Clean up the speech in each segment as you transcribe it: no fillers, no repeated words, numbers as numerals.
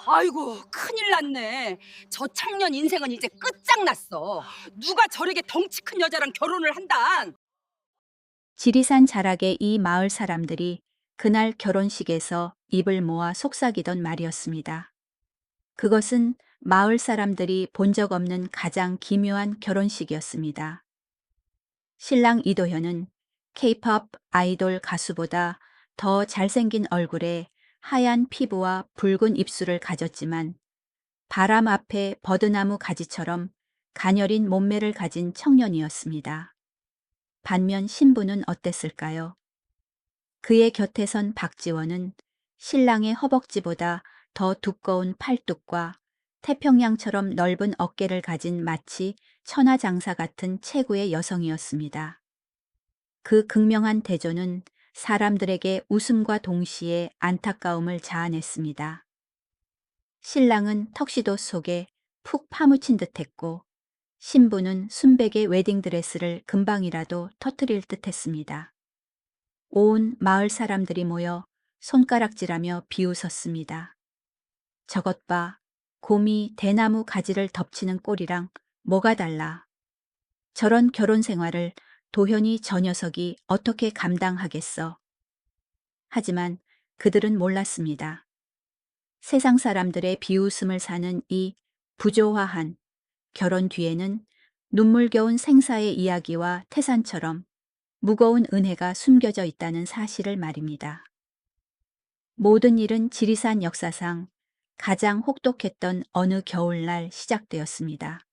아이고, 큰일 났네. 저 청년 인생은 이제 끝장났어. 누가 저렇게 덩치 큰 여자랑 결혼을 한단? 지리산 자락의 이 마을 사람들이 그날 결혼식에서 입을 모아 속삭이던 말이었습니다. 그것은 마을 사람들이 본 적 없는 가장 기묘한 결혼식이었습니다. 신랑 이도현은 케이팝 아이돌 가수보다 더 잘생긴 얼굴에 하얀 피부와 붉은 입술을 가졌지만 바람 앞에 버드나무 가지처럼 가녀린 몸매를 가진 청년이었습니다. 반면 신부는 어땠을까요? 그의 곁에 선 박지원은 신랑의 허벅지보다 더 두꺼운 팔뚝과 태평양처럼 넓은 어깨를 가진 마치 천하장사 같은 체구의 여성이었습니다. 그 극명한 대조는 사람들에게 웃음과 동시에 안타까움을 자아냈습니다. 신랑은 턱시도 속에 푹 파묻힌 듯했고 신부는 순백의 웨딩드레스를 금방이라도 터뜨릴 듯했습니다. 온 마을 사람들이 모여 손가락질하며 비웃었습니다. 저것 봐, 곰이 대나무 가지를 덮치는 꼴이랑 뭐가 달라. 저런 결혼 생활을 도현이 저 녀석이 어떻게 감당하겠어. 하지만 그들은 몰랐습니다. 세상 사람들의 비웃음을 사는 이 부조화한 결혼 뒤에는 눈물겨운 생사의 이야기와 태산처럼 무거운 은혜가 숨겨져 있다는 사실을 말입니다. 모든 일은 지리산 역사상 가장 혹독했던 어느 겨울날 시작되었습니다.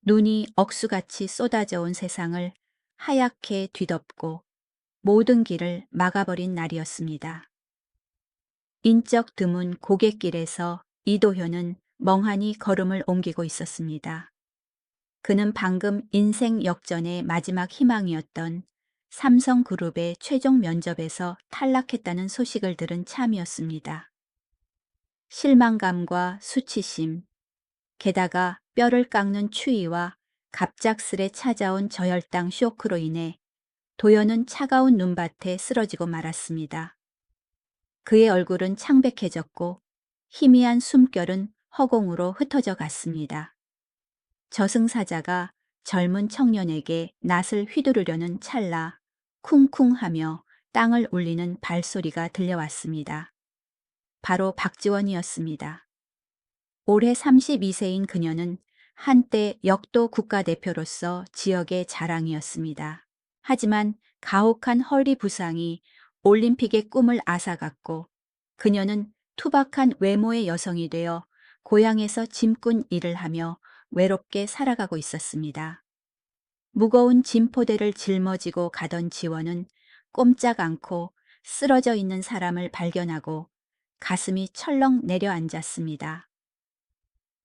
눈이 억수같이 쏟아져 온 세상을 하얗게 뒤덮고 모든 길을 막아버린 날이었습니다. 인적 드문 고갯길에서 이도현은 멍하니 걸음을 옮기고 있었습니다. 그는 방금 인생 역전의 마지막 희망이었던 삼성그룹의 최종 면접에서 탈락했다는 소식을 들은 참이었습니다. 실망감과 수치심, 게다가 뼈를 깎는 추위와 갑작스레 찾아온 저혈당 쇼크로 인해 도연은 차가운 눈밭에 쓰러지고 말았습니다. 그의 얼굴은 창백해졌고 희미한 숨결은 허공으로 흩어져 갔습니다. 저승사자가 젊은 청년에게 낫을 휘두르려는 찰나 쿵쿵하며 땅을 울리는 발소리가 들려왔습니다. 바로 박지원이었습니다. 올해 32세인 그녀는 한때 역도 국가대표로서 지역의 자랑이었습니다. 하지만 가혹한 허리 부상이 올림픽의 꿈을 앗아갔고 그녀는 투박한 외모의 여성이 되어 고향에서 짐꾼 일을 하며 외롭게 살아가고 있었습니다. 무거운 짐포대를 짊어지고 가던 지원은 꼼짝 않고 쓰러져 있는 사람을 발견하고 가슴이 철렁 내려앉았습니다.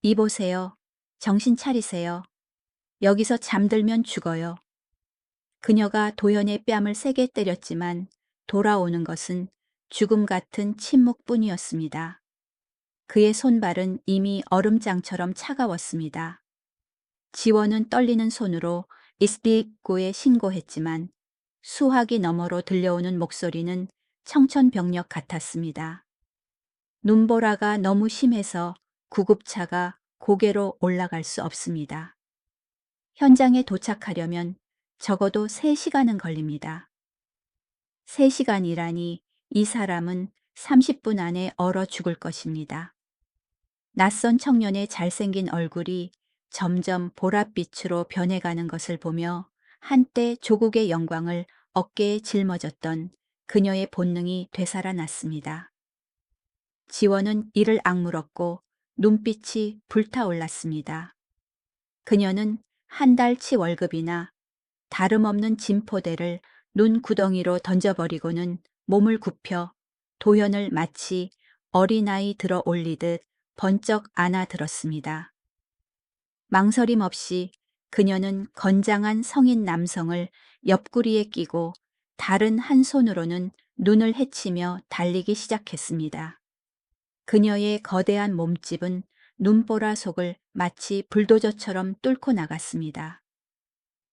이보세요. 정신 차리세요. 여기서 잠들면 죽어요. 그녀가 도연의 뺨을 세게 때렸지만 돌아오는 것은 죽음 같은 침묵뿐이었습니다. 그의 손발은 이미 얼음장처럼 차가웠습니다. 지원은 떨리는 손으로 이스피고에 신고했지만 수화기 너머로 들려오는 목소리는 청천벽력 같았습니다. 눈보라가 너무 심해서 구급차가 고개로 올라갈 수 없습니다. 현장에 도착하려면 적어도 3시간은 걸립니다. 3시간이라니 이 사람은 30분 안에 얼어 죽을 것입니다. 낯선 청년의 잘생긴 얼굴이 점점 보랏빛으로 변해가는 것을 보며 한때 조국의 영광을 어깨에 짊어졌던 그녀의 본능이 되살아났습니다. 지원은 이를 악물었고 눈빛이 불타올랐습니다. 그녀는 한 달치 월급이나 다름없는 짐포대를 눈 구덩이로 던져버리고는 몸을 굽혀 도현을 마치 어린아이 들어 올리듯 번쩍 안아들었습니다. 망설임 없이 그녀는 건장한 성인 남성을 옆구리에 끼고 다른 한 손으로는 눈을 헤치며 달리기 시작했습니다. 그녀의 거대한 몸집은 눈보라 속을 마치 불도저처럼 뚫고 나갔습니다.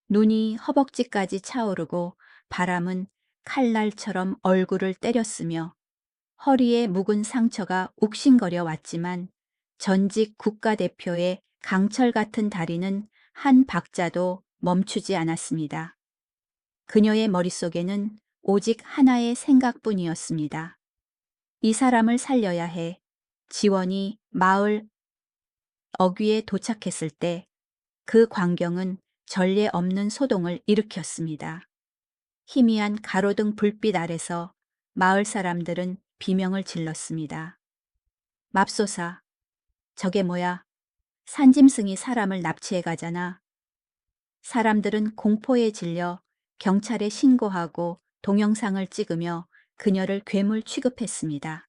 눈이 허벅지까지 차오르고 바람은 칼날처럼 얼굴을 때렸으며 허리에 묵은 상처가 욱신거려 왔지만 전직 국가대표의 강철 같은 다리는 한 박자도 멈추지 않았습니다. 그녀의 머릿속에는 오직 하나의 생각뿐이었습니다. 이 사람을 살려야 해. 지원이 마을 어귀에 도착했을 때 그 광경은 전례 없는 소동을 일으켰습니다. 희미한 가로등 불빛 아래서 마을 사람들은 비명을 질렀습니다. 맙소사, 저게 뭐야? 산짐승이 사람을 납치해 가잖아. 사람들은 공포에 질려 경찰에 신고하고 동영상을 찍으며 그녀를 괴물 취급했습니다.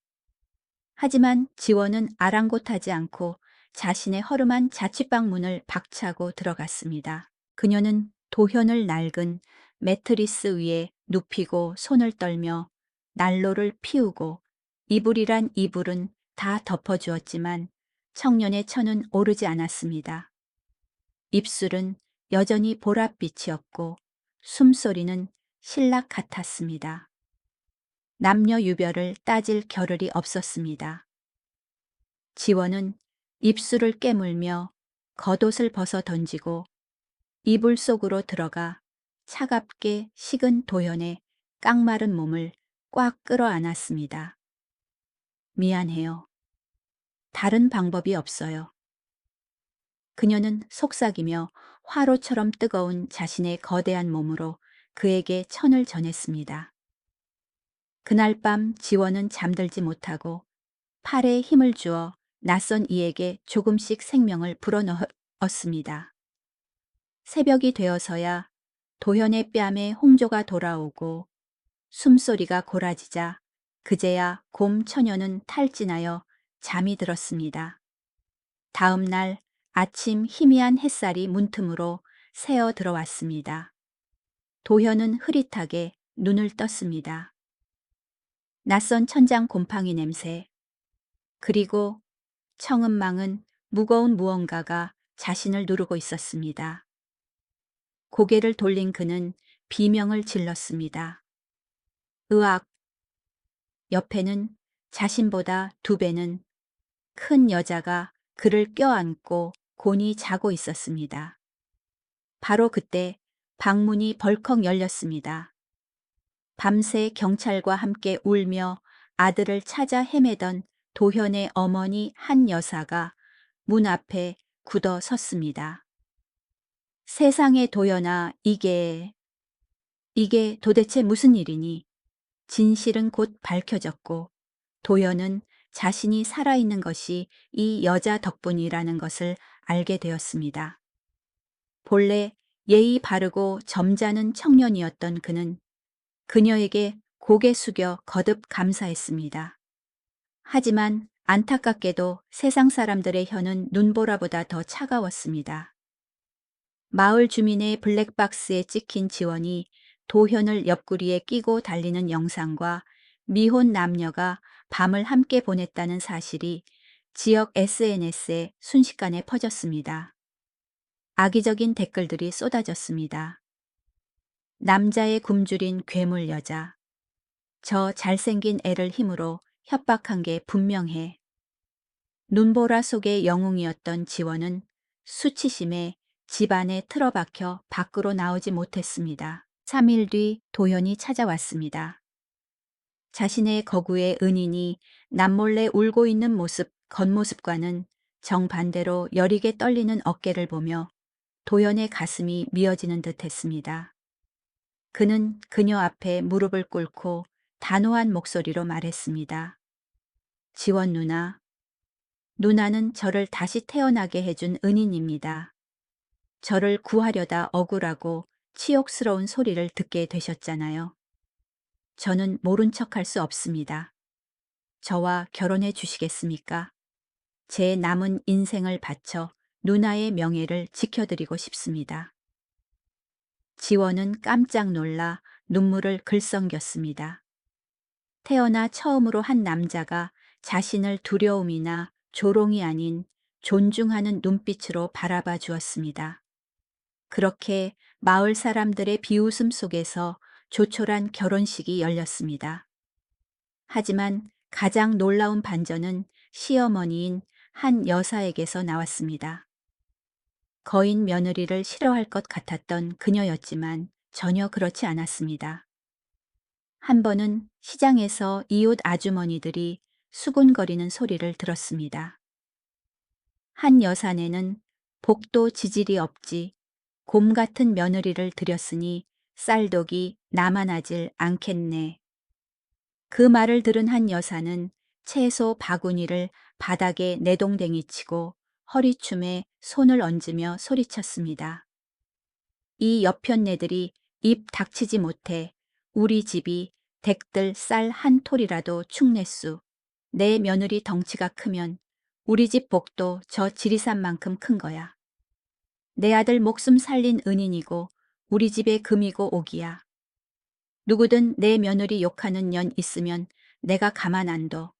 하지만 지원은 아랑곳하지 않고 자신의 허름한 자취방 문을 박차고 들어갔습니다. 그녀는 도현을 낡은 매트리스 위에 눕히고 손을 떨며 난로를 피우고 이불이란 이불은 다 덮어주었지만 청년의 천은 오르지 않았습니다. 입술은 여전히 보랏빛이었고 숨소리는 신락 같았습니다. 남녀 유별을 따질 겨를이 없었습니다. 지원은 입술을 깨물며 겉옷을 벗어 던지고 이불 속으로 들어가 차갑게 식은 도현의 깡마른 몸을 꽉 끌어안았습니다. 미안해요. 다른 방법이 없어요. 그녀는 속삭이며 화로처럼 뜨거운 자신의 거대한 몸으로 그에게 천을 전했습니다. 그날 밤 지원은 잠들지 못하고 팔에 힘을 주어 낯선 이에게 조금씩 생명을 불어넣었습니다. 새벽이 되어서야 도현의 뺨에 홍조가 돌아오고 숨소리가 고라지자 그제야 곰 처녀는 탈진하여 잠이 들었습니다. 다음 날 아침 희미한 햇살이 문틈으로 새어 들어왔습니다. 도현은 흐릿하게 눈을 떴습니다. 낯선 천장 곰팡이 냄새, 그리고 청은망은 무거운 무언가가 자신을 누르고 있었습니다. 고개를 돌린 그는 비명을 질렀습니다. 으악! 옆에는 자신보다 2배는 큰 여자가 그를 껴안고 곤히 자고 있었습니다. 바로 그때 방문이 벌컥 열렸습니다. 밤새 경찰과 함께 울며 아들을 찾아 헤매던 도현의 어머니 한 여사가 문 앞에 굳어 섰습니다. 세상에 도연아, 이게 도대체 무슨 일이니? 진실은 곧 밝혀졌고 도연은 자신이 살아있는 것이 이 여자 덕분이라는 것을 알게 되었습니다. 본래 예의 바르고 점잖은 청년이었던 그는 그녀에게 고개 숙여 거듭 감사했습니다. 하지만 안타깝게도 세상 사람들의 혀는 눈보라보다 더 차가웠습니다. 마을 주민의 블랙박스에 찍힌 지원이 도현을 옆구리에 끼고 달리는 영상과 미혼 남녀가 밤을 함께 보냈다는 사실이 지역 SNS에 순식간에 퍼졌습니다. 악의적인 댓글들이 쏟아졌습니다. 남자의 굶주린 괴물 여자. 저 잘생긴 애를 힘으로 협박한 게 분명해. 눈보라 속의 영웅이었던 지원은 수치심에 집안에 틀어박혀 밖으로 나오지 못했습니다. 3일 뒤 도현이 찾아왔습니다. 자신의 거구의 은인이 남몰래 울고 있는 겉모습과는 정반대로 여리게 떨리는 어깨를 보며 도현의 가슴이 미어지는 듯 했습니다. 그는 그녀 앞에 무릎을 꿇고 단호한 목소리로 말했습니다. 지원 누나, 누나는 저를 다시 태어나게 해준 은인입니다. 저를 구하려다 억울하고 치욕스러운 소리를 듣게 되셨잖아요. 저는 모른 척할 수 없습니다. 저와 결혼해 주시겠습니까? 제 남은 인생을 바쳐 누나의 명예를 지켜드리고 싶습니다. 지원은 깜짝 놀라 눈물을 글썽겼습니다. 태어나 처음으로 한 남자가 자신을 두려움이나 조롱이 아닌 존중하는 눈빛으로 바라봐 주었습니다. 그렇게 마을 사람들의 비웃음 속에서 조촐한 결혼식이 열렸습니다. 하지만 가장 놀라운 반전은 시어머니인 한 여사에게서 나왔습니다. 거인 며느리를 싫어할 것 같았던 그녀였지만 전혀 그렇지 않았습니다. 한 번은 시장에서 이웃 아주머니들이 수군거리는 소리를 들었습니다. 한 여사네는 복도 지질이 없지 곰 같은 며느리를 들였으니 쌀독이 남아나질 않겠네. 그 말을 들은 한 여사는 채소 바구니를 바닥에 내동댕이 치고 허리춤에 손을 얹으며 소리쳤습니다. 이 여편네들이 입 닥치지 못해 우리 집이 댁들 쌀 한 톨이라도 축냈수. 내 며느리 덩치가 크면 우리 집 복도 저 지리산만큼 큰 거야. 내 아들 목숨 살린 은인이고 우리 집의 금이고 옥이야. 누구든 내 며느리 욕하는 년 있으면 내가 가만 안 둬.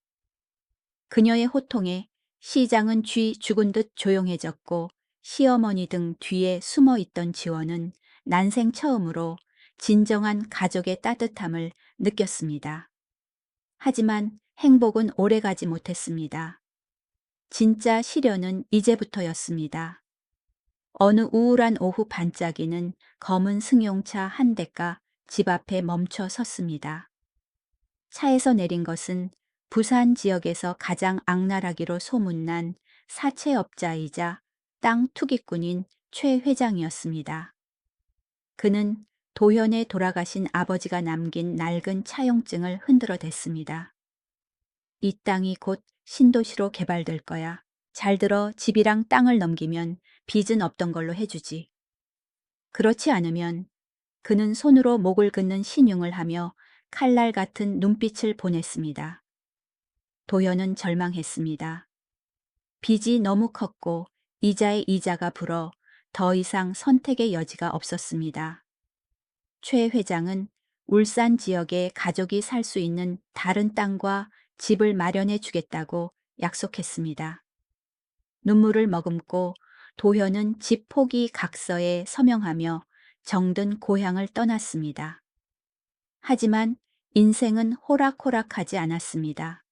그녀의 호통에 시장은 쥐 죽은 듯 조용해졌고 시어머니 등 뒤에 숨어 있던 지원은 난생 처음으로 진정한 가족의 따뜻함을 느꼈습니다. 하지만 행복은 오래가지 못했습니다. 진짜 시련은 이제부터였습니다. 어느 우울한 오후 반짝이는 검은 승용차 한 대가 집 앞에 멈춰 섰습니다. 차에서 내린 것은 부산 지역에서 가장 악랄하기로 소문난 사채업자이자 땅 투기꾼인 최 회장이었습니다. 그는 도현에 돌아가신 아버지가 남긴 낡은 차용증을 흔들어 댔습니다. 이 땅이 곧 신도시로 개발될 거야. 잘 들어 집이랑 땅을 넘기면 빚은 없던 걸로 해주지. 그렇지 않으면 그는 손으로 목을 긋는 신용을 하며 칼날 같은 눈빛을 보냈습니다. 도현은 절망했습니다. 빚이 너무 컸고 이자의 이자가 불어 더 이상 선택의 여지가 없었습니다. 최 회장은 울산 지역에 가족이 살 수 있는 다른 땅과 집을 마련해 주겠다고 약속했습니다. 눈물을 머금고 도현은 집 포기 각서에 서명하며 정든 고향을 떠났습니다. 하지만 인생은 호락호락하지 않았습니다.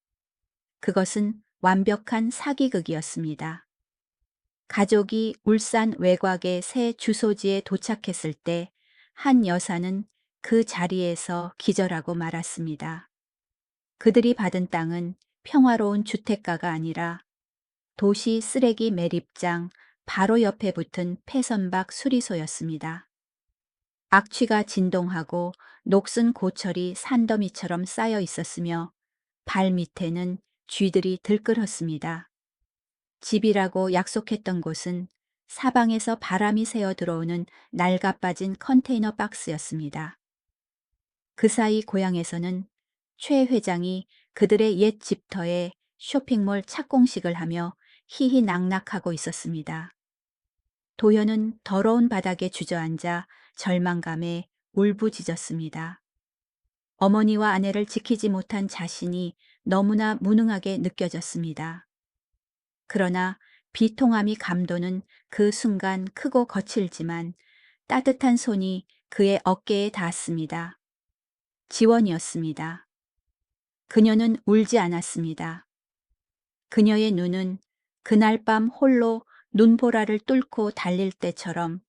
그것은 완벽한 사기극이었습니다. 가족이 울산 외곽의 새 주소지에 도착했을 때 한 여사는 그 자리에서 기절하고 말았습니다. 그들이 받은 땅은 평화로운 주택가가 아니라 도시 쓰레기 매립장 바로 옆에 붙은 폐선박 수리소였습니다. 악취가 진동하고 녹슨 고철이 산더미처럼 쌓여 있었으며 발 밑에는 쥐들이 들끓었습니다. 집이라고 약속했던 곳은 사방에서 바람이 새어 들어오는 낡아빠진 컨테이너 박스였습니다. 그 사이 고향에서는 최 회장이 그들의 옛 집터에 쇼핑몰 착공식을 하며 희희낙낙하고 있었습니다. 도현은 더러운 바닥에 주저앉아 절망감에 울부짖었습니다. 어머니와 아내를 지키지 못한 자신이 너무나 무능하게 느껴졌습니다. 그러나 비통함이 감도는 그 순간 크고 거칠지만 따뜻한 손이 그의 어깨에 닿았습니다. 지원이었습니다. 그녀는 울지 않았습니다. 그녀의 눈은 그날 밤 홀로 눈보라를 뚫고 달릴 때처럼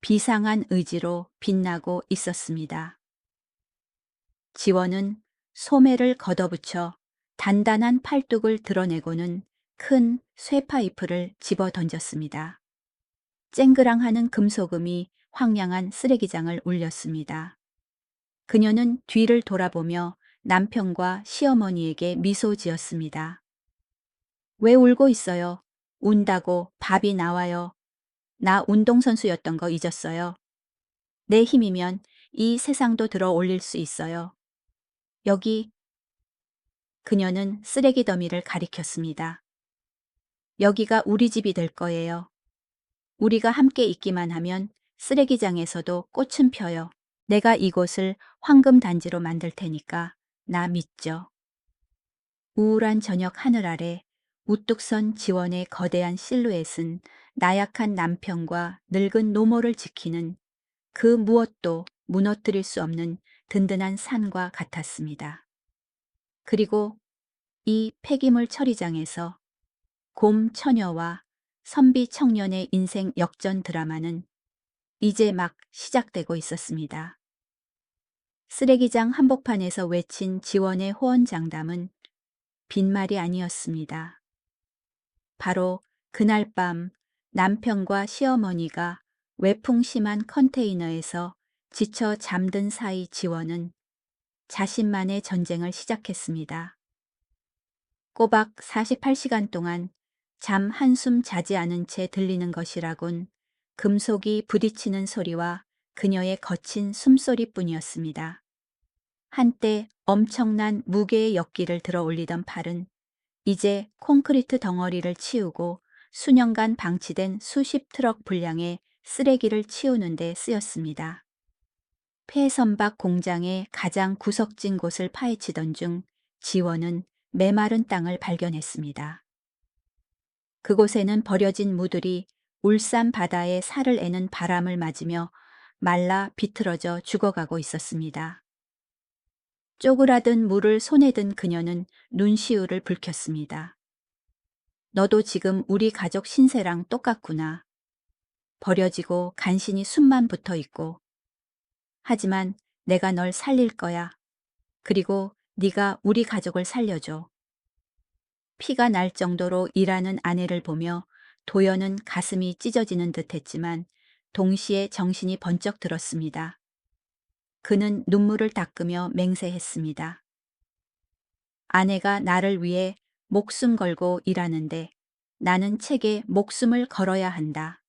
비상한 의지로 빛나고 있었습니다. 지원은 소매를 걷어붙여 단단한 팔뚝을 드러내고는 큰 쇠파이프를 집어 던졌습니다. 쨍그랑하는 금소금이 황량한 쓰레기장을 울렸습니다. 그녀는 뒤를 돌아보며 남편과 시어머니에게 미소 지었습니다. 왜 울고 있어요? 운다고 밥이 나와요. 나 운동선수였던 거 잊었어요. 내 힘이면 이 세상도 들어 올릴 수 있어요. 여기. 그녀는 쓰레기 더미를 가리켰습니다. 여기가 우리 집이 될 거예요. 우리가 함께 있기만 하면 쓰레기장에서도 꽃은 펴요. 내가 이곳을 황금 단지로 만들 테니까 나 믿죠. 우울한 저녁 하늘 아래 우뚝 선 지원의 거대한 실루엣은 나약한 남편과 늙은 노모를 지키는 그 무엇도 무너뜨릴 수 없는 든든한 산과 같았습니다. 그리고 이 폐기물 처리장에서 곰 처녀와 선비 청년의 인생 역전 드라마는 이제 막 시작되고 있었습니다. 쓰레기장 한복판에서 외친 지원의 호언장담은 빈말이 아니었습니다. 바로 그날 밤 남편과 시어머니가 외풍심한 컨테이너에서 지쳐 잠든 사이 지원은 자신만의 전쟁을 시작했습니다. 꼬박 48시간 동안 잠 한숨 자지 않은 채 들리는 것이라곤 금속이 부딪히는 소리와 그녀의 거친 숨소리뿐이었습니다. 한때 엄청난 무게의 역기를 들어 올리던 팔은 이제 콘크리트 덩어리를 치우고 수년간 방치된 수십 트럭 분량의 쓰레기를 치우는 데 쓰였습니다. 폐선박 공장의 가장 구석진 곳을 파헤치던 중 지원은 메마른 땅을 발견했습니다. 그곳에는 버려진 무들이 울산 바다에 살을 애는 바람을 맞으며 말라 비틀어져 죽어가고 있었습니다. 쪼그라든 물을 손에 든 그녀는 눈시울을 붉혔습니다. 너도 지금 우리 가족 신세랑 똑같구나. 버려지고 간신히 숨만 붙어 있고. 하지만 내가 널 살릴 거야. 그리고 네가 우리 가족을 살려줘. 피가 날 정도로 일하는 아내를 보며 도연은 가슴이 찢어지는 듯 했지만 동시에 정신이 번쩍 들었습니다. 그는 눈물을 닦으며 맹세했습니다. 아내가 나를 위해 목숨 걸고 일하는데 나는 책에 목숨을 걸어야 한다.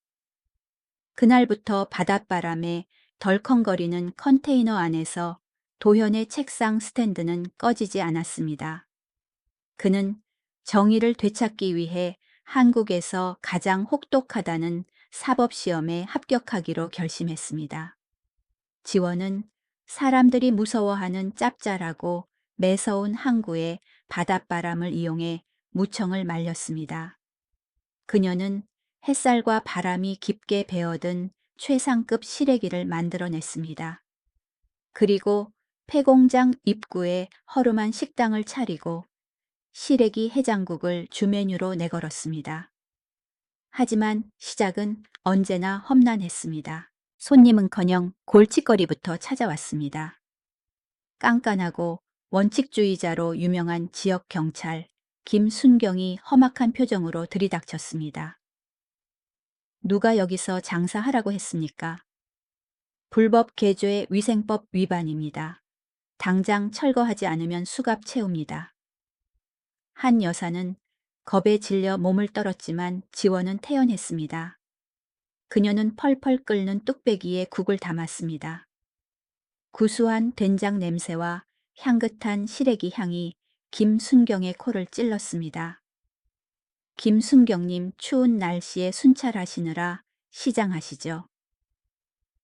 그날부터 바닷바람에 덜컹거리는 컨테이너 안에서 도현의 책상 스탠드는 꺼지지 않았습니다. 그는 정의를 되찾기 위해 한국에서 가장 혹독하다는 사법시험에 합격하기로 결심했습니다. 지원은 사람들이 무서워하는 짭짤하고 매서운 항구의 바닷바람을 이용해 무청을 말렸습니다. 그녀는 햇살과 바람이 깊게 베어든 최상급 시래기를 만들어냈습니다. 그리고 폐공장 입구에 허름한 식당을 차리고 시래기 해장국을 주메뉴로 내걸었습니다. 하지만 시작은 언제나 험난했습니다. 손님은커녕 골칫거리부터 찾아왔습니다. 깐깐하고 원칙주의자로 유명한 지역 경찰 김순경이 험악한 표정으로 들이닥쳤습니다. 누가 여기서 장사하라고 했습니까? 불법 개조의 위생법 위반입니다. 당장 철거하지 않으면 수갑 채웁니다. 한 여사는 겁에 질려 몸을 떨었지만 지원은 태연했습니다. 그녀는 펄펄 끓는 뚝배기에 국을 담았습니다. 구수한 된장 냄새와 향긋한 시래기 향이 김순경의 코를 찔렀습니다. 김순경님 추운 날씨에 순찰하시느라 시장하시죠.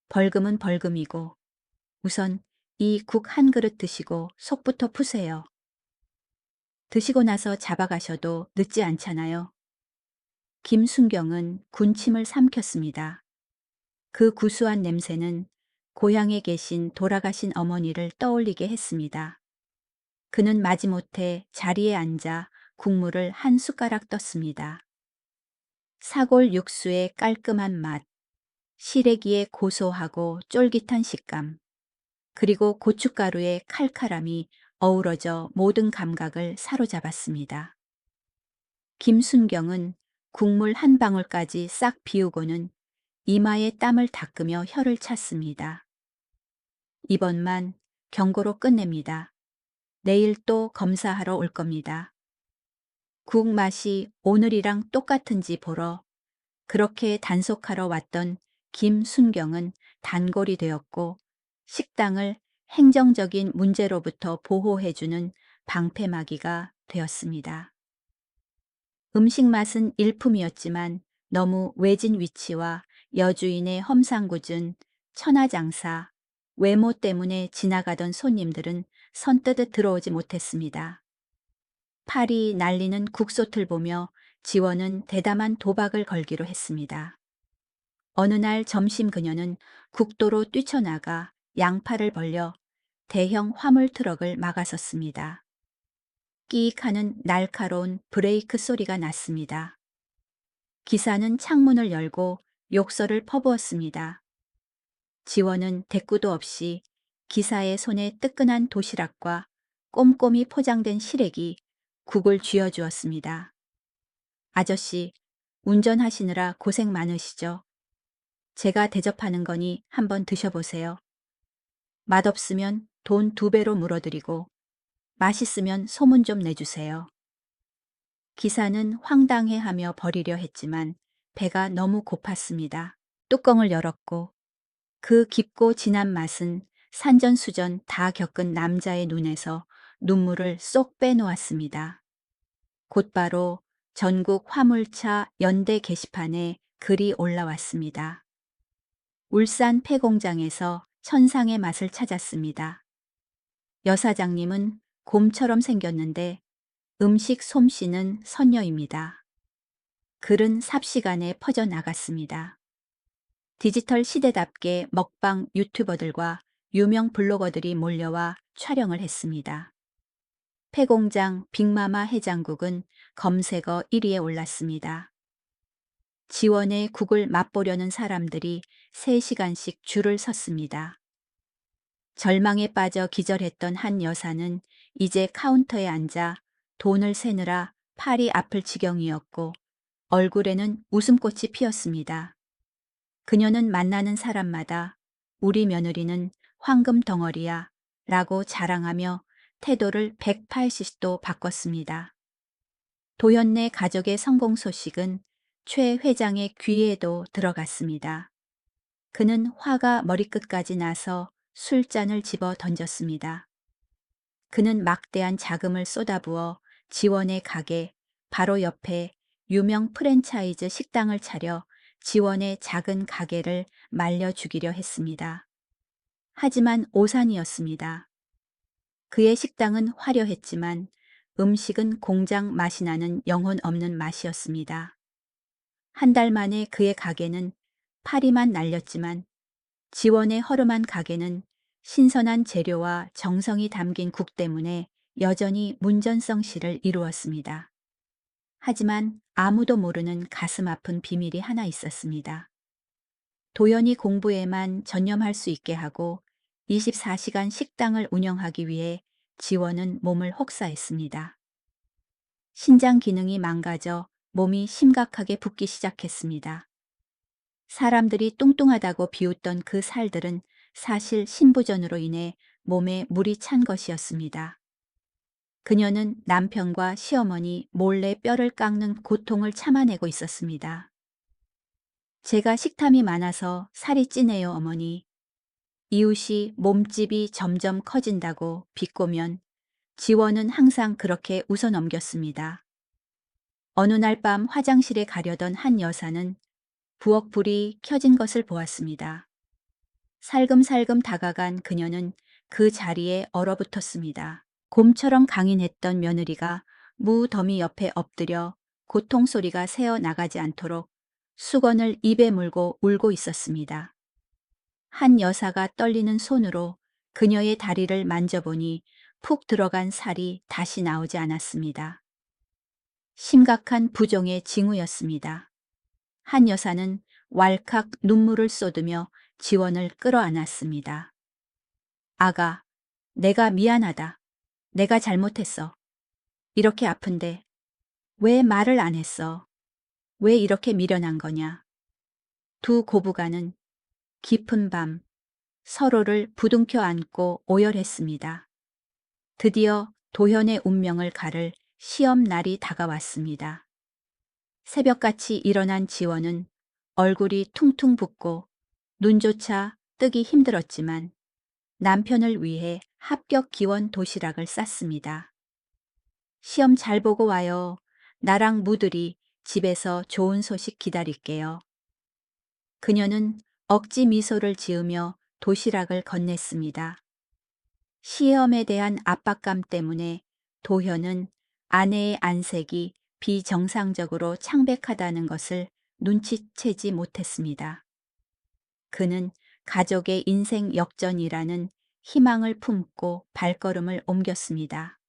벌금은 벌금이고 우선 이 국 한 그릇 드시고 속부터 푸세요. 드시고 나서 잡아가셔도 늦지 않잖아요. 김순경은 군침을 삼켰습니다. 그 구수한 냄새는 고향에 계신 돌아가신 어머니를 떠올리게 했습니다. 그는 마지못해 자리에 앉아 국물을 한 숟가락 떴습니다. 사골 육수의 깔끔한 맛, 시래기의 고소하고 쫄깃한 식감, 그리고 고춧가루의 칼칼함이 어우러져 모든 감각을 사로잡았습니다. 김순경은 국물 한 방울까지 싹 비우고는 이마에 땀을 닦으며 혀를 찼습니다. 이번만 경고로 끝냅니다. 내일 또 검사하러 올 겁니다. 국 맛이 오늘이랑 똑같은지 보러 그렇게 단속하러 왔던 김순경은 단골이 되었고 식당을 행정적인 문제로부터 보호해주는 방패막이가 되었습니다. 음식 맛은 일품이었지만 너무 외진 위치와 여주인의 험상궂은 천하장사, 외모 때문에 지나가던 손님들은 선뜻 들어오지 못했습니다. 팔이 날리는 국솥을 보며 지원은 대담한 도박을 걸기로 했습니다. 어느 날 점심 그녀는 국도로 뛰쳐나가 양팔을 벌려 대형 화물 트럭을 막아섰습니다. 끼익 하는 날카로운 브레이크 소리가 났습니다. 기사는 창문을 열고 욕설을 퍼부었습니다. 지원은 대꾸도 없이 기사의 손에 뜨끈한 도시락과 꼼꼼히 포장된 시래기, 국을 쥐어주었습니다. 아저씨, 운전하시느라 고생 많으시죠? 제가 대접하는 거니 한번 드셔보세요. 맛없으면 돈 2배로 물어드리고 맛있으면 소문 좀 내주세요. 기사는 황당해하며 버리려 했지만 배가 너무 고팠습니다. 뚜껑을 열었고 그 깊고 진한 맛은 산전수전 다 겪은 남자의 눈에서 눈물을 쏙 빼놓았습니다. 곧바로 전국 화물차 연대 게시판에 글이 올라왔습니다. 울산 폐공장에서 천상의 맛을 찾았습니다. 여사장님은 곰처럼 생겼는데 음식 솜씨는 선녀입니다. 글은 삽시간에 퍼져나갔습니다. 디지털 시대답게 먹방 유튜버들과 유명 블로거들이 몰려와 촬영을 했습니다. 폐공장 빅마마 해장국은 검색어 1위에 올랐습니다. 지원의 국을 맛보려는 사람들이 3시간씩 줄을 섰습니다. 절망에 빠져 기절했던 한 여사는 이제 카운터에 앉아 돈을 세느라 팔이 아플 지경이었고 얼굴에는 웃음꽃이 피었습니다. 그녀는 만나는 사람마다 우리 며느리는 황금 덩어리야 라고 자랑하며 태도를 180도 바꿨습니다. 도현네 가족의 성공 소식은 최 회장의 귀에도 들어갔습니다. 그는 화가 머리끝까지 나서 술잔을 집어 던졌습니다. 그는 막대한 자금을 쏟아부어 지원의 가게, 바로 옆에 유명 프랜차이즈 식당을 차려 지원의 작은 가게를 말려 죽이려 했습니다. 하지만 오산이었습니다. 그의 식당은 화려했지만 음식은 공장 맛이 나는 영혼 없는 맛이었습니다. 한 달 만에 그의 가게는 파리만 날렸지만 지원의 허름한 가게는 신선한 재료와 정성이 담긴 국 때문에 여전히 문전성시를 이루었습니다. 하지만 아무도 모르는 가슴 아픈 비밀이 하나 있었습니다. 도연이 공부에만 전념할 수 있게 하고 24시간 식당을 운영하기 위해 지원은 몸을 혹사했습니다. 신장 기능이 망가져 몸이 심각하게 붓기 시작했습니다. 사람들이 뚱뚱하다고 비웃던 그 살들은 사실 신부전으로 인해 몸에 물이 찬 것이었습니다. 그녀는 남편과 시어머니 몰래 뼈를 깎는 고통을 참아내고 있었습니다. 제가 식탐이 많아서 살이 찌네요, 어머니. 이웃이 몸집이 점점 커진다고 비꼬면 지원은 항상 그렇게 웃어넘겼습니다. 어느 날 밤 화장실에 가려던 한 여사는 부엌 불이 켜진 것을 보았습니다. 살금살금 다가간 그녀는 그 자리에 얼어붙었습니다. 곰처럼 강인했던 며느리가 무더미 옆에 엎드려 고통 소리가 새어 나가지 않도록 수건을 입에 물고 울고 있었습니다. 한 여사가 떨리는 손으로 그녀의 다리를 만져보니 푹 들어간 살이 다시 나오지 않았습니다. 심각한 부종의 징후였습니다. 한 여사는 왈칵 눈물을 쏟으며 지원을 끌어안았습니다. 아가, 내가 미안하다. 내가 잘못했어. 이렇게 아픈데 왜 말을 안 했어? 왜 이렇게 미련한 거냐? 두 고부가는 깊은 밤 서로를 부둥켜 안고 오열했습니다. 드디어 도현의 운명을 가를 시험 날이 다가왔습니다. 새벽같이 일어난 지원은 얼굴이 퉁퉁 붓고 눈조차 뜨기 힘들었지만 남편을 위해 합격 기원 도시락을 쌌습니다. 시험 잘 보고 와요. 나랑 무들이 집에서 좋은 소식 기다릴게요. 그녀는 억지 미소를 지으며 도시락을 건넸습니다. 시험에 대한 압박감 때문에 도현은 아내의 안색이 비정상적으로 창백하다는 것을 눈치채지 못했습니다. 그는 가족의 인생 역전이라는 희망을 품고 발걸음을 옮겼습니다.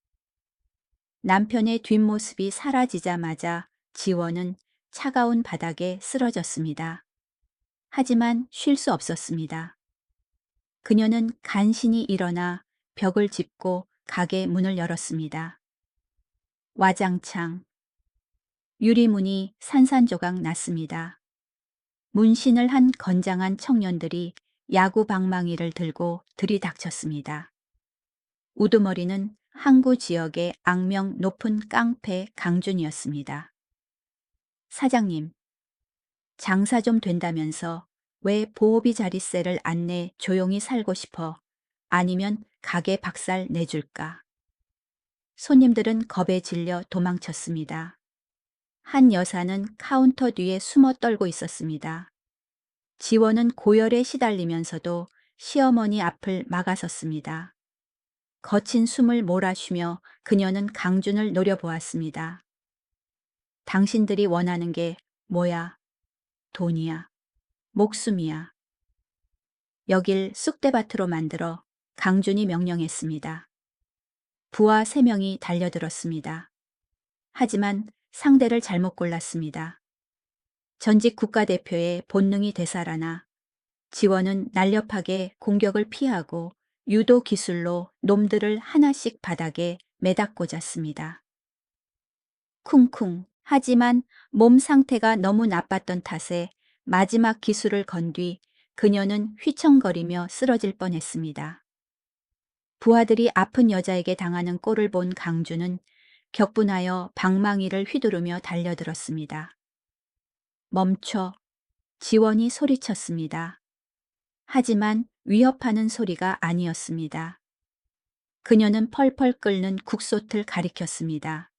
남편의 뒷모습이 사라지자마자 지원은 차가운 바닥에 쓰러졌습니다. 하지만 쉴 수 없었습니다. 그녀는 간신히 일어나 벽을 짚고 가게 문을 열었습니다. 와장창. 유리문이 산산조각 났습니다. 문신을 한 건장한 청년들이 야구 방망이를 들고 들이닥쳤습니다. 우두머리는 항구 지역의 악명 높은 깡패 강준이었습니다. 사장님, 장사 좀 된다면서 왜 보호비 자릿세를 안 내 조용히 살고 싶어? 아니면 가게 박살 내줄까? 손님들은 겁에 질려 도망쳤습니다. 한 여사는 카운터 뒤에 숨어 떨고 있었습니다. 지원은 고열에 시달리면서도 시어머니 앞을 막아섰습니다. 거친 숨을 몰아쉬며 그녀는 강준을 노려보았습니다. 당신들이 원하는 게 뭐야? 돈이야. 목숨이야. 여길 쑥대밭으로 만들어 강준이 명령했습니다. 부하 3명이 달려들었습니다. 하지만 상대를 잘못 골랐습니다. 전직 국가대표의 본능이 되살아나 지원은 날렵하게 공격을 피하고 유도 기술로 놈들을 하나씩 바닥에 매다 꽂았습니다. 쿵쿵. 하지만 몸 상태가 너무 나빴던 탓에 마지막 기술을 건 뒤 그녀는 휘청거리며 쓰러질 뻔했습니다. 부하들이 아픈 여자에게 당하는 꼴을 본 강주는 격분하여 방망이를 휘두르며 달려들었습니다. 멈춰. 지원이 소리쳤습니다. 하지만 위협하는 소리가 아니었습니다. 그녀는 펄펄 끓는 국솥을 가리켰습니다.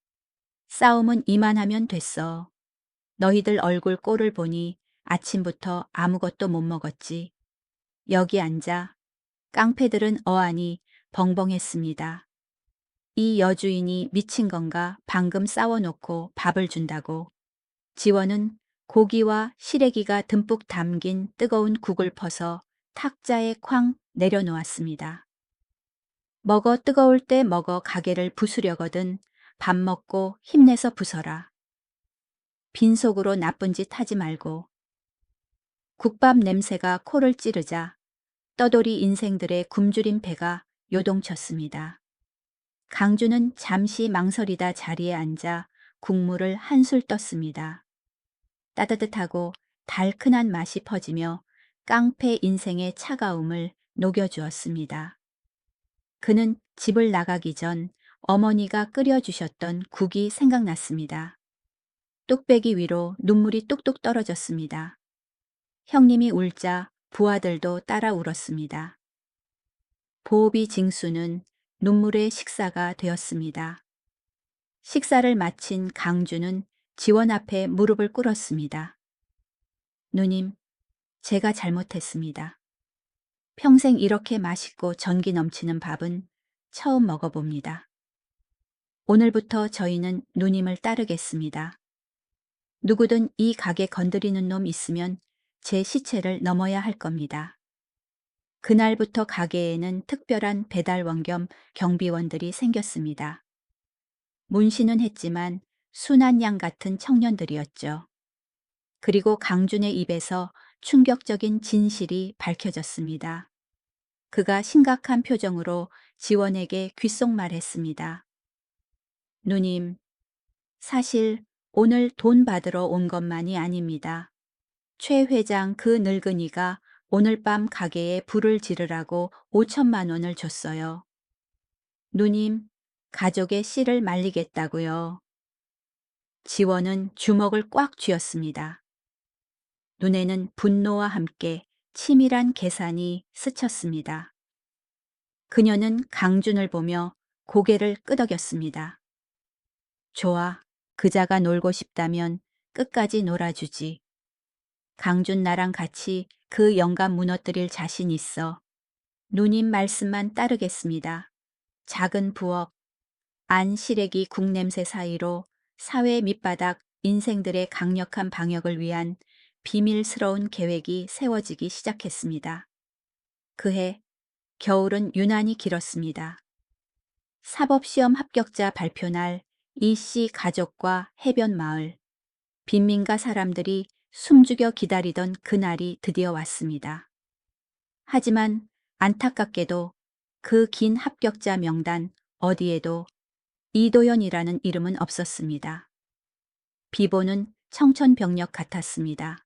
싸움은 이만하면 됐어. 너희들 얼굴 꼴을 보니 아침부터 아무것도 못 먹었지. 여기 앉아. 깡패들은 어안이 벙벙했습니다. 이 여주인이 미친 건가 방금 싸워놓고 밥을 준다고. 지원은 고기와 시래기가 듬뿍 담긴 뜨거운 국을 퍼서 탁자에 쾅 내려놓았습니다. 먹어 뜨거울 때 먹어 가게를 부수려거든. 밥 먹고 힘내서 부숴라. 빈속으로 나쁜 짓 하지 말고. 국밥 냄새가 코를 찌르자 떠돌이 인생들의 굶주린 배가 요동쳤습니다. 강주는 잠시 망설이다 자리에 앉아 국물을 한술 떴습니다. 따뜻하고 달큰한 맛이 퍼지며 깡패 인생의 차가움을 녹여주었습니다. 그는 집을 나가기 전 어머니가 끓여주셨던 국이 생각났습니다. 뚝배기 위로 눈물이 뚝뚝 떨어졌습니다. 형님이 울자 부하들도 따라 울었습니다. 보호비 징수는 눈물의 식사가 되었습니다. 식사를 마친 강주는 지원 앞에 무릎을 꿇었습니다. 누님, 제가 잘못했습니다. 평생 이렇게 맛있고 전기 넘치는 밥은 처음 먹어봅니다. 오늘부터 저희는 누님을 따르겠습니다. 누구든 이 가게 건드리는 놈 있으면 제 시체를 넘어야 할 겁니다. 그날부터 가게에는 특별한 배달원 겸 경비원들이 생겼습니다. 문신은 했지만 순한 양 같은 청년들이었죠. 그리고 강준의 입에서 충격적인 진실이 밝혀졌습니다. 그가 심각한 표정으로 지원에게 귓속말했습니다. 누님, 사실 오늘 돈 받으러 온 것만이 아닙니다. 최 회장 그 늙은이가 오늘 밤 가게에 불을 지르라고 5천만 원을 줬어요. 누님, 가족의 씨를 말리겠다고요. 지원은 주먹을 꽉 쥐었습니다. 눈에는 분노와 함께 치밀한 계산이 스쳤습니다. 그녀는 강준을 보며 고개를 끄덕였습니다. 좋아, 그자가 놀고 싶다면 끝까지 놀아주지. 강준 나랑 같이 그 영감 무너뜨릴 자신 있어. 누님 말씀만 따르겠습니다. 작은 부엌, 안 시래기 국냄새 사이로 사회 밑바닥 인생들의 강력한 방역을 위한 비밀스러운 계획이 세워지기 시작했습니다. 그해 겨울은 유난히 길었습니다. 사법시험 합격자 발표 날 이 씨 가족과 해변 마을, 빈민가 사람들이 숨죽여 기다리던 그날이 드디어 왔습니다. 하지만 안타깝게도 그 긴 합격자 명단 어디에도 이도연이라는 이름은 없었습니다. 비보는 청천벽력 같았습니다.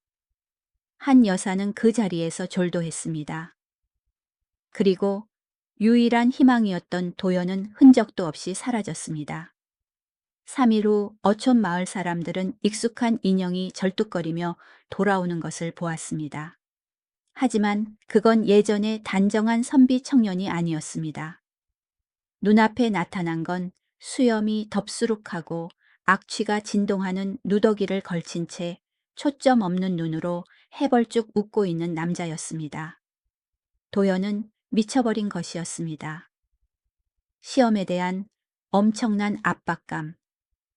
한 여사는 그 자리에서 졸도했습니다. 그리고 유일한 희망이었던 도연은 흔적도 없이 사라졌습니다. 3일 후 어촌 마을 사람들은 익숙한 인형이 절뚝거리며 돌아오는 것을 보았습니다. 하지만 그건 예전의 단정한 선비 청년이 아니었습니다. 눈앞에 나타난 건 수염이 덥수룩하고 악취가 진동하는 누더기를 걸친 채 초점 없는 눈으로 해벌쭉 웃고 있는 남자였습니다. 도연은 미쳐버린 것이었습니다. 시험에 대한 엄청난 압박감,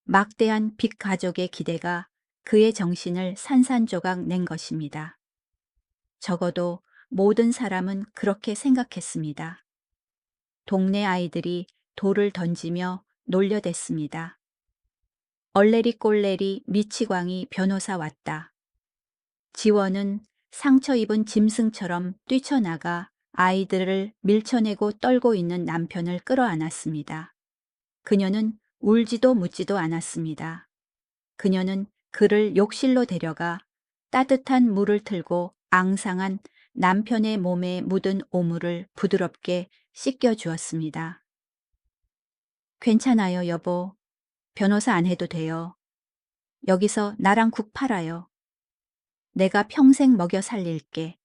막대한 빚 가족의 기대가 그의 정신을 산산조각 낸 것입니다. 적어도 모든 사람은 그렇게 생각했습니다. 동네 아이들이 돌을 던지며 놀려댔습니다. 얼레리 꼴레리 미치광이 변호사 왔다. 지원은 상처 입은 짐승처럼 뛰쳐나가 아이들을 밀쳐내고 떨고 있는 남편을 끌어안았습니다. 그녀는 울지도 묻지도 않았습니다. 그녀는 그를 욕실로 데려가 따뜻한 물을 틀고 앙상한 남편의 몸에 묻은 오물을 부드럽게 씻겨 주었습니다. 괜찮아요, 여보. 변호사 안 해도 돼요. 여기서 나랑 국 팔아요. 내가 평생 먹여 살릴게.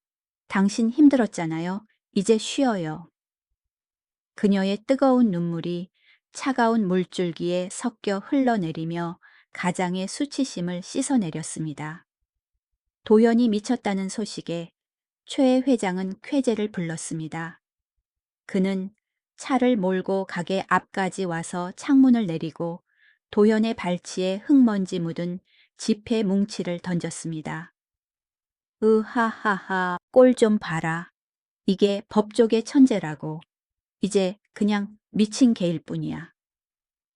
당신 힘들었잖아요. 이제 쉬어요. 그녀의 뜨거운 눈물이 차가운 물줄기에 섞여 흘러내리며 가장의 수치심을 씻어내렸습니다. 도연이 미쳤다는 소식에 최 회장은 쾌재를 불렀습니다. 그는 차를 몰고 가게 앞까지 와서 창문을 내리고 도연의 발치에 흙먼지 묻은 지폐 뭉치를 던졌습니다. 으하하하, 꼴 좀 봐라. 이게 법조계 천재라고. 이제 그냥 미친 개일 뿐이야.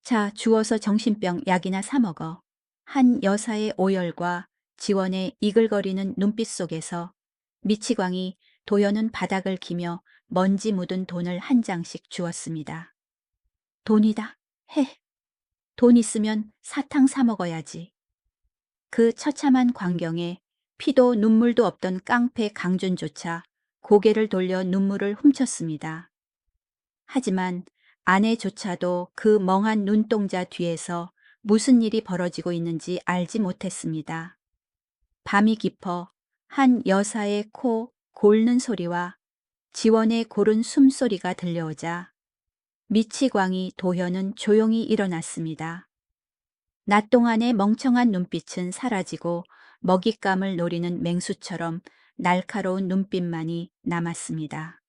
자, 주워서 정신병 약이나 사 먹어. 한 여사의 오열과 지원의 이글거리는 눈빛 속에서 미치광이 도연은 바닥을 기며 먼지 묻은 돈을 한 장씩 주었습니다. 돈이다. 해. 돈 있으면 사탕 사 먹어야지. 그 처참한 광경에 피도 눈물도 없던 깡패 강준조차 고개를 돌려 눈물을 훔쳤습니다. 하지만 아내조차도 그 멍한 눈동자 뒤에서 무슨 일이 벌어지고 있는지 알지 못했습니다. 밤이 깊어 한 여사의 코 골는 소리와 지원의 고른 숨소리가 들려오자 미치광이 도현은 조용히 일어났습니다. 낮 동안의 멍청한 눈빛은 사라지고 먹잇감을 노리는 맹수처럼 날카로운 눈빛만이 남았습니다.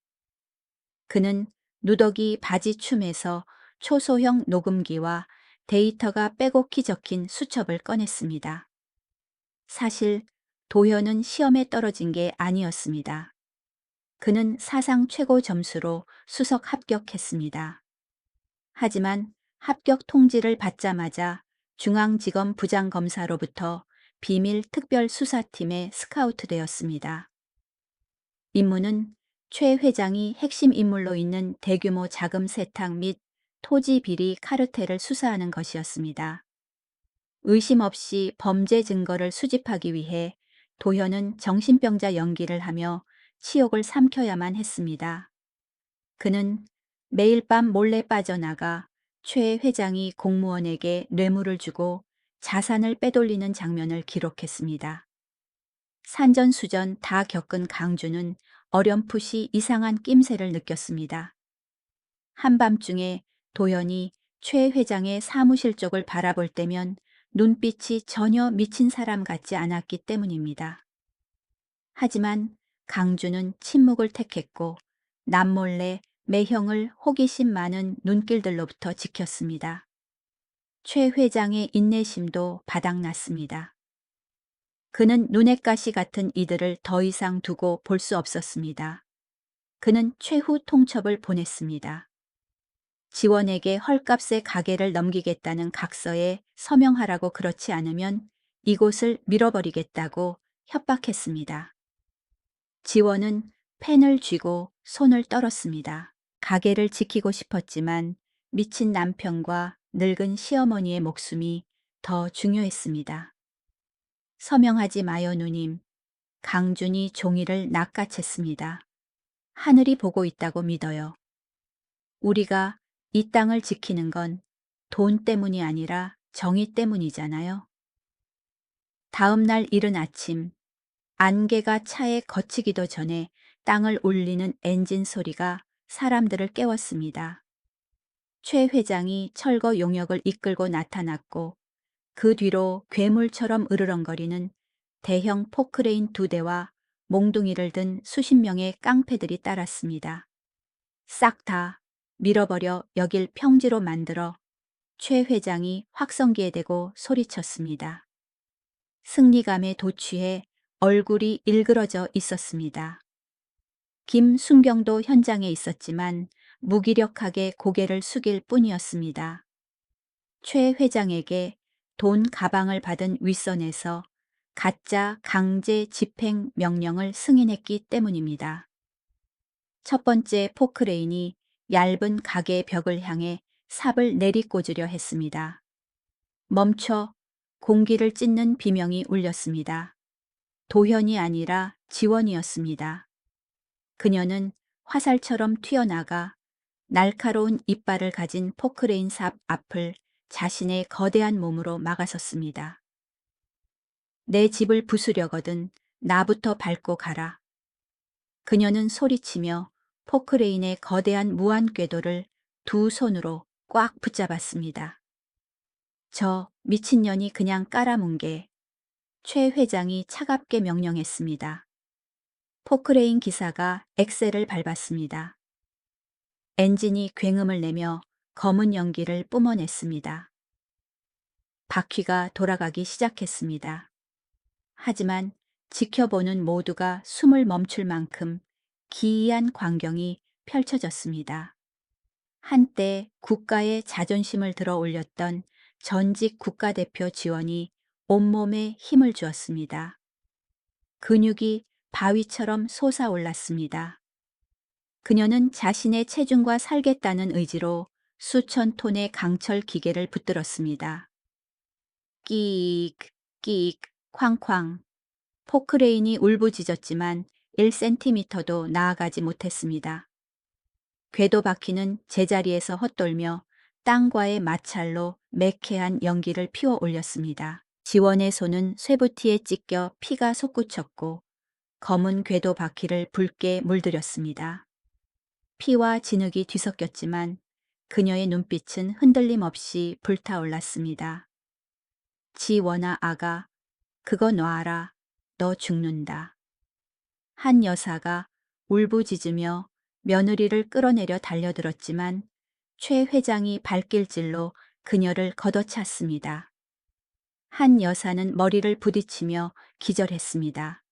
그는 누더기 바지춤에서 초소형 녹음기와 데이터가 빼곡히 적힌 수첩을 꺼냈습니다. 사실 도현은 시험에 떨어진 게 아니었습니다. 그는 사상 최고 점수로 수석 합격했습니다. 하지만 합격 통지를 받자마자 중앙지검 부장검사로부터 비밀 특별수사팀에 스카우트되었습니다. 임무는 최 회장이 핵심 인물로 있는 대규모 자금 세탁 및 토지 비리 카르텔을 수사하는 것이었습니다. 의심 없이 범죄 증거를 수집하기 위해 도현은 정신병자 연기를 하며 치욕을 삼켜야만 했습니다. 그는 매일 밤 몰래 빠져나가 최 회장이 공무원에게 뇌물을 주고 자산을 빼돌리는 장면을 기록했습니다. 산전수전 다 겪은 강주는 어렴풋이 이상한 낌새를 느꼈습니다. 한밤중에 도연이 최 회장의 사무실 쪽을 바라볼 때면 눈빛이 전혀 미친 사람 같지 않았기 때문입니다. 하지만 강주는 침묵을 택했고 남몰래 매형을 호기심 많은 눈길들로부터 지켰습니다. 최 회장의 인내심도 바닥났습니다. 그는 눈엣 가시 같은 이들을 더 이상 두고 볼 수 없었습니다. 그는 최후 통첩을 보냈습니다. 지원에게 헐값에 가게를 넘기겠다는 각서에 서명하라고 그렇지 않으면 이곳을 밀어버리겠다고 협박했습니다. 지원은 펜을 쥐고 손을 떨었습니다. 가게를 지키고 싶었지만 미친 남편과 늙은 시어머니의 목숨이 더 중요했습니다. 서명하지 마요, 누님. 강준이 종이를 낚아챘습니다. 하늘이 보고 있다고 믿어요. 우리가 이 땅을 지키는 건 돈 때문이 아니라 정의 때문이잖아요. 다음 날 이른 아침, 안개가 차에 걷히기도 전에 땅을 울리는 엔진 소리가 사람들을 깨웠습니다. 최 회장이 철거 용역을 이끌고 나타났고 그 뒤로 괴물처럼 으르렁거리는 대형 포크레인 2대와 몽둥이를 든 수십 명의 깡패들이 따랐습니다. 싹 다 밀어버려 여길 평지로 만들어 최 회장이 확성기에 대고 소리쳤습니다. 승리감에 도취해 얼굴이 일그러져 있었습니다. 김순경도 현장에 있었지만 무기력하게 고개를 숙일 뿐이었습니다. 최 회장에게 돈 가방을 받은 윗선에서 가짜 강제 집행 명령을 승인했기 때문입니다. 첫 번째 포크레인이 얇은 가게 벽을 향해 삽을 내리꽂으려 했습니다. 멈춰. 공기를 찢는 비명이 울렸습니다. 도현이 아니라 지원이었습니다. 그녀는 화살처럼 튀어나가 날카로운 이빨을 가진 포크레인 삽 앞을 자신의 거대한 몸으로 막아섰습니다. 내 집을 부수려거든 나부터 밟고 가라. 그녀는 소리치며 포크레인의 거대한 무한 궤도를 두 손으로 꽉 붙잡았습니다. 저 미친년이 그냥 깔아뭉개. 최 회장이 차갑게 명령했습니다. 포크레인 기사가 엑셀을 밟았습니다. 엔진이 굉음을 내며 검은 연기를 뿜어냈습니다. 바퀴가 돌아가기 시작했습니다. 하지만 지켜보는 모두가 숨을 멈출 만큼 기이한 광경이 펼쳐졌습니다. 한때 국가의 자존심을 들어 올렸던 전직 국가대표 지원이 온몸에 힘을 주었습니다. 근육이 바위처럼 솟아올랐습니다. 그녀는 자신의 체중과 살겠다는 의지로 수천 톤의 강철 기계를 붙들었습니다. 끼익, 끼익, 쾅쾅. 포크레인이 울부짖었지만 1cm도 나아가지 못했습니다. 궤도 바퀴는 제자리에서 헛돌며 땅과의 마찰로 매캐한 연기를 피워 올렸습니다. 지원의 손은 쇠부티에 찢겨 피가 솟구쳤고 검은 궤도 바퀴를 붉게 물들였습니다. 피와 진흙이 뒤섞였지만 그녀의 눈빛은 흔들림 없이 불타올랐습니다. 지원아 아가, 그거 놔라. 너 죽는다. 한 여사가 울부짖으며 며느리를 끌어내려 달려들었지만 최 회장이 발길질로 그녀를 걷어찼습니다. 한 여사는 머리를 부딪히며 기절했습니다.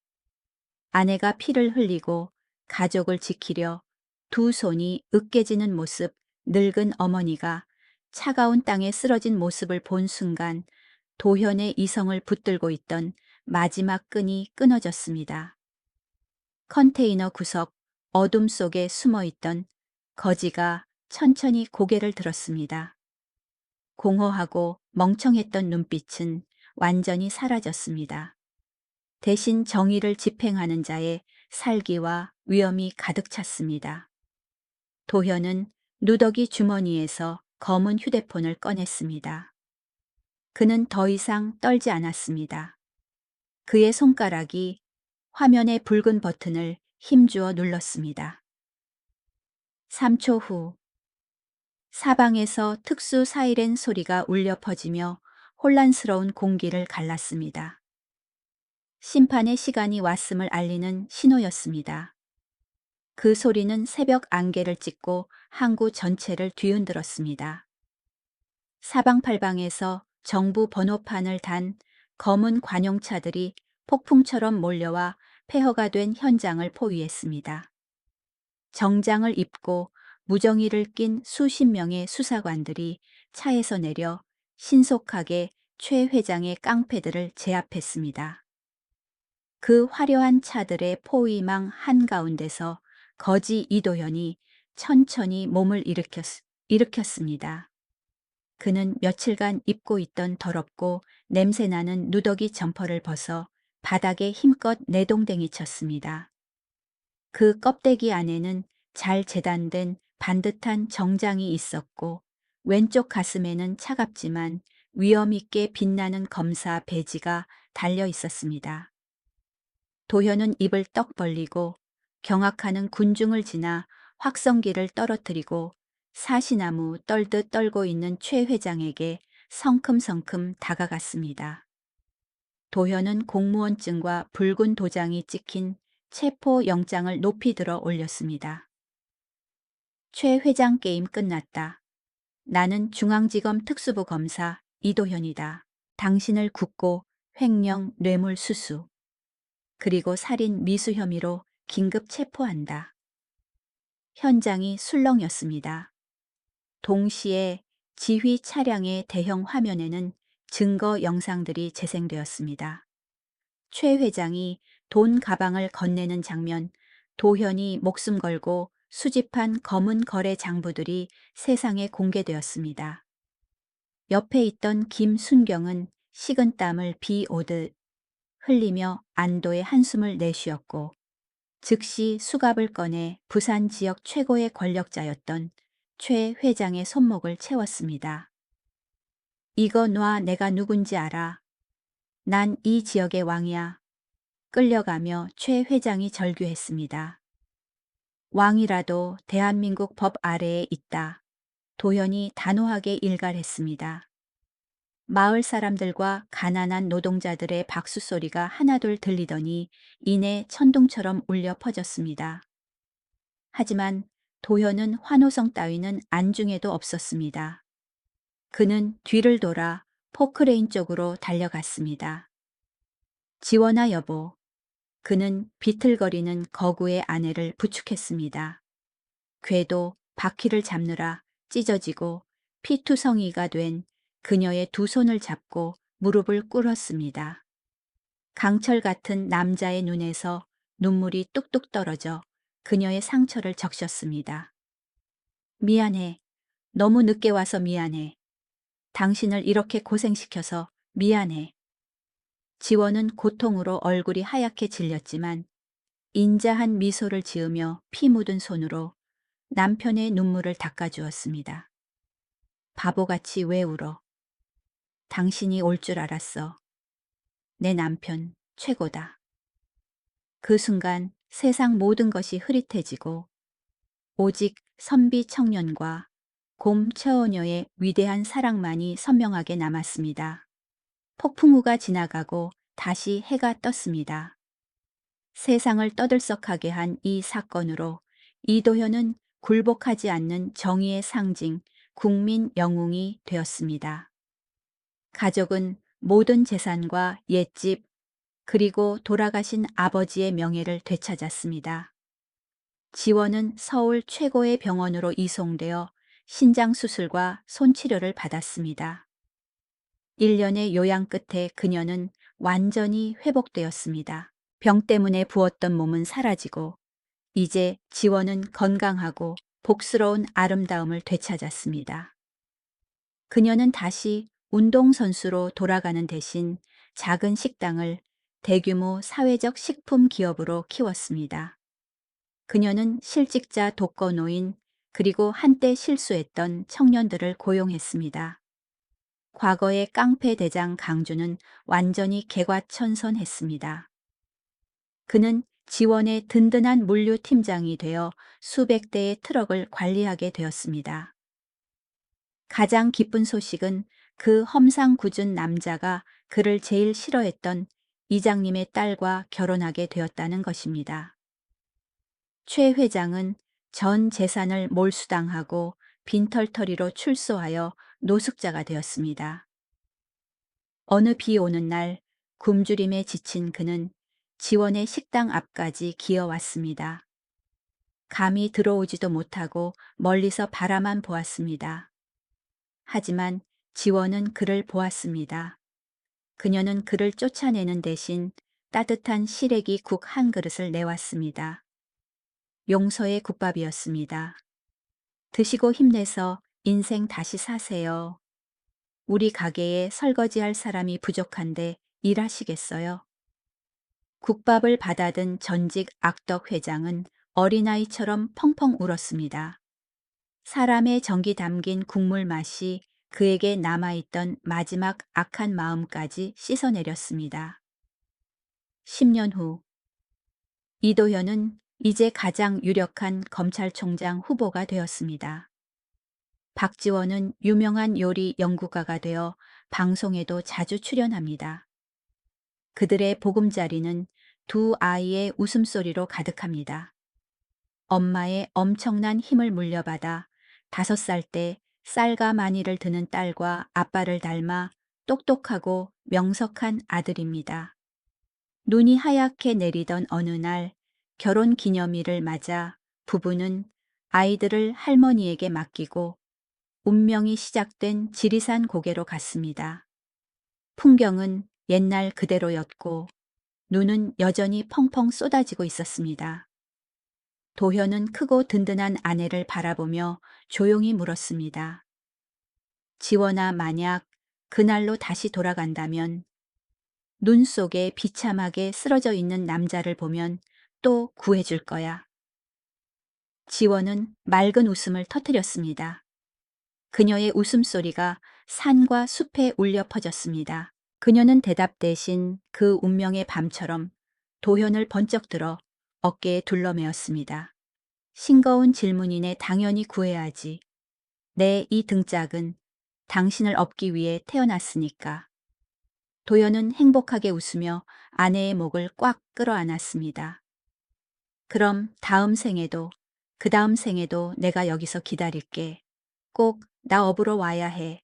아내가 피를 흘리고 가족을 지키려 두 손이 으깨지는 모습, 늙은 어머니가 차가운 땅에 쓰러진 모습을 본 순간 도현의 이성을 붙들고 있던 마지막 끈이 끊어졌습니다. 컨테이너 구석 어둠 속에 숨어있던 거지가 천천히 고개를 들었습니다. 공허하고 멍청했던 눈빛은 완전히 사라졌습니다. 대신 정의를 집행하는 자의 살기와 위엄이 가득 찼습니다. 도현은 누더기 주머니에서 검은 휴대폰을 꺼냈습니다. 그는 더 이상 떨지 않았습니다. 그의 손가락이 화면의 붉은 버튼을 힘주어 눌렀습니다. 3초 후 사방에서 특수 사이렌 소리가 울려 퍼지며 혼란스러운 공기를 갈랐습니다. 심판의 시간이 왔음을 알리는 신호였습니다. 그 소리는 새벽 안개를 찢고 항구 전체를 뒤흔들었습니다. 사방팔방에서 정부 번호판을 단 검은 관용차들이 폭풍처럼 몰려와 폐허가 된 현장을 포위했습니다. 정장을 입고 무정의를 낀 수십 명의 수사관들이 차에서 내려 신속하게 최 회장의 깡패들을 제압했습니다. 그 화려한 차들의 포위망 한가운데서 거지 이도현이 천천히 몸을 일으켰습니다. 그는 며칠간 입고 있던 더럽고 냄새나는 누더기 점퍼를 벗어 바닥에 힘껏 내동댕이 쳤습니다. 그 껍데기 안에는 잘 재단된 반듯한 정장이 있었고 왼쪽 가슴에는 차갑지만 위험 있게 빛나는 검사 배지가 달려 있었습니다. 도현은 입을 떡 벌리고 경악하는 군중을 지나 확성기를 떨어뜨리고 사시나무 떨듯 떨고 있는 최 회장에게 성큼성큼 다가갔습니다. 도현은 공무원증과 붉은 도장이 찍힌 체포 영장을 높이 들어 올렸습니다. 최 회장 게임 끝났다. 나는 중앙지검 특수부 검사 이도현이다. 당신을 굳고 횡령 뇌물수수 그리고 살인 미수 혐의로 긴급 체포한다. 현장이 술렁였습니다. 동시에 지휘 차량의 대형 화면에는 증거 영상들이 재생되었습니다. 최 회장이 돈 가방을 건네는 장면, 도현이 목숨 걸고 수집한 검은 거래 장부들이 세상에 공개되었습니다. 옆에 있던 김순경은 식은 땀을 비오듯 흘리며 안도의 한숨을 내쉬었고 즉시 수갑을 꺼내 부산 지역 최고의 권력자였던 최 회장의 손목을 채웠습니다. 이거 놔 내가 누군지 알아. 난 이 지역의 왕이야. 끌려가며 최 회장이 절규했습니다. 왕이라도 대한민국 법 아래에 있다. 도현이 단호하게 일갈했습니다. 마을 사람들과 가난한 노동자들의 박수 소리가 하나둘 들리더니 이내 천둥처럼 울려 퍼졌습니다. 하지만 도현은 환호성 따위는 안중에도 없었습니다. 그는 뒤를 돌아 포크레인 쪽으로 달려갔습니다. 지원아 여보. 그는 비틀거리는 거구의 아내를 부축했습니다. 궤도 바퀴를 잡느라 찢어지고 피투성이가 된 그녀의 두 손을 잡고 무릎을 꿇었습니다. 강철 같은 남자의 눈에서 눈물이 뚝뚝 떨어져 그녀의 상처를 적셨습니다. 미안해. 너무 늦게 와서 미안해. 당신을 이렇게 고생시켜서 미안해. 지원은 고통으로 얼굴이 하얗게 질렸지만 인자한 미소를 지으며 피 묻은 손으로 남편의 눈물을 닦아주었습니다. 바보같이 왜 울어? 당신이 올 줄 알았어. 내 남편 최고다. 그 순간 세상 모든 것이 흐릿해지고 오직 선비 청년과 곰 처녀의 위대한 사랑만이 선명하게 남았습니다. 폭풍우가 지나가고 다시 해가 떴습니다. 세상을 떠들썩하게 한 이 사건으로 이도현은 굴복하지 않는 정의의 상징, 국민 영웅이 되었습니다. 가족은 모든 재산과 옛집, 그리고 돌아가신 아버지의 명예를 되찾았습니다. 지원은 서울 최고의 병원으로 이송되어 신장 수술과 손치료를 받았습니다. 1년의 요양 끝에 그녀는 완전히 회복되었습니다. 병 때문에 부었던 몸은 사라지고 이제 지원은 건강하고 복스러운 아름다움을 되찾았습니다. 그녀는 다시 운동선수로 돌아가는 대신 작은 식당을 대규모 사회적 식품 기업으로 키웠습니다. 그녀는 실직자 독거노인 그리고 한때 실수했던 청년들을 고용했습니다. 과거의 깡패 대장 강주는 완전히 개과천선했습니다. 그는 지원의 든든한 물류팀장이 되어 수백 대의 트럭을 관리하게 되었습니다. 가장 기쁜 소식은 그 험상궂은 남자가 그를 제일 싫어했던 이장님의 딸과 결혼하게 되었다는 것입니다. 최 회장은 전 재산을 몰수당하고 빈털터리로 출소하여 노숙자가 되었습니다. 어느 비 오는 날 굶주림에 지친 그는 지원의 식당 앞까지 기어왔습니다. 감히 들어오지도 못하고 멀리서 바라만 보았습니다. 하지만 지원은 그를 보았습니다. 그녀는 그를 쫓아내는 대신 따뜻한 시래기 국 한 그릇을 내왔습니다. 용서의 국밥이었습니다. 드시고 힘내서 인생 다시 사세요. 우리 가게에 설거지할 사람이 부족한데 일하시겠어요? 국밥을 받아든 전직 악덕 회장은 어린아이처럼 펑펑 울었습니다. 사람의 정이 담긴 국물 맛이 그에게 남아있던 마지막 악한 마음까지 씻어내렸습니다. 10년 후, 이도현은 이제 가장 유력한 검찰총장 후보가 되었습니다. 박지원은 유명한 요리 연구가가 되어 방송에도 자주 출연합니다. 그들의 보금자리는 두 아이의 웃음소리로 가득합니다. 엄마의 엄청난 힘을 물려받아 5살 때 쌀과 마니를 드는 딸과 아빠를 닮아 똑똑하고 명석한 아들입니다. 눈이 하얗게 내리던 어느 날 결혼 기념일을 맞아 부부는 아이들을 할머니에게 맡기고 운명이 시작된 지리산 고개로 갔습니다. 풍경은 옛날 그대로였고 눈은 여전히 펑펑 쏟아지고 있었습니다. 도현은 크고 든든한 아내를 바라보며 조용히 물었습니다. 지원아, 만약 그날로 다시 돌아간다면 눈 속에 비참하게 쓰러져 있는 남자를 보면 또 구해줄 거야. 지원은 맑은 웃음을 터뜨렸습니다. 그녀의 웃음소리가 산과 숲에 울려 퍼졌습니다. 그녀는 대답 대신 그 운명의 밤처럼 도현을 번쩍 들어 어깨에 둘러매었습니다. 싱거운 질문이네. 당연히 구해야지. 내 이 등짝은 당신을 업기 위해 태어났으니까. 도현은 행복하게 웃으며 아내의 목을 꽉 끌어안았습니다. 그럼 다음 생에도, 그 다음 생에도 내가 여기서 기다릴게. 꼭 나 업으러 와야 해.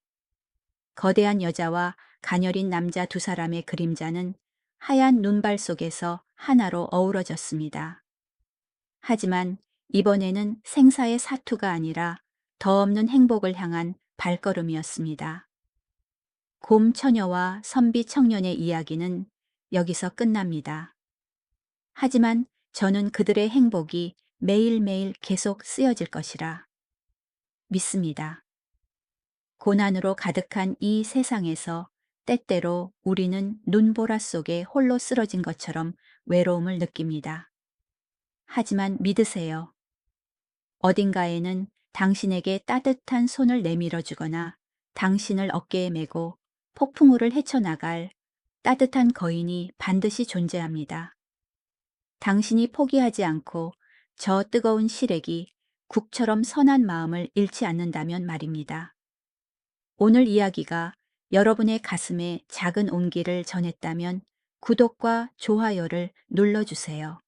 거대한 여자와 가녀린 남자 두 사람의 그림자는 하얀 눈발 속에서 하나로 어우러졌습니다. 하지만 이번에는 생사의 사투가 아니라 더 없는 행복을 향한 발걸음이었습니다. 곰 처녀와 선비 청년의 이야기는 여기서 끝납니다. 하지만 저는 그들의 행복이 매일매일 계속 쓰여질 것이라 믿습니다. 고난으로 가득한 이 세상에서 때때로 우리는 눈보라 속에 홀로 쓰러진 것처럼 외로움을 느낍니다. 하지만 믿으세요. 어딘가에는 당신에게 따뜻한 손을 내밀어 주거나 당신을 어깨에 메고 폭풍우를 헤쳐나갈 따뜻한 거인이 반드시 존재합니다. 당신이 포기하지 않고 저 뜨거운 시래기, 국처럼 선한 마음을 잃지 않는다면 말입니다. 오늘 이야기가 여러분의 가슴에 작은 온기를 전했다면 구독과 좋아요를 눌러주세요.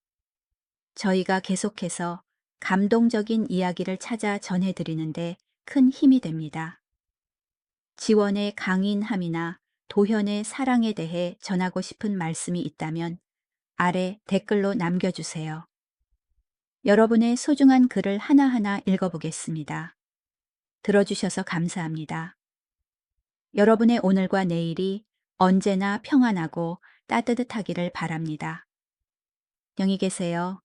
저희가 계속해서 감동적인 이야기를 찾아 전해드리는데 큰 힘이 됩니다. 지원의 강인함이나 도현의 사랑에 대해 전하고 싶은 말씀이 있다면 아래 댓글로 남겨주세요. 여러분의 소중한 글을 하나하나 읽어보겠습니다. 들어주셔서 감사합니다. 여러분의 오늘과 내일이 언제나 평안하고 따뜻하기를 바랍니다. 안녕히 계세요.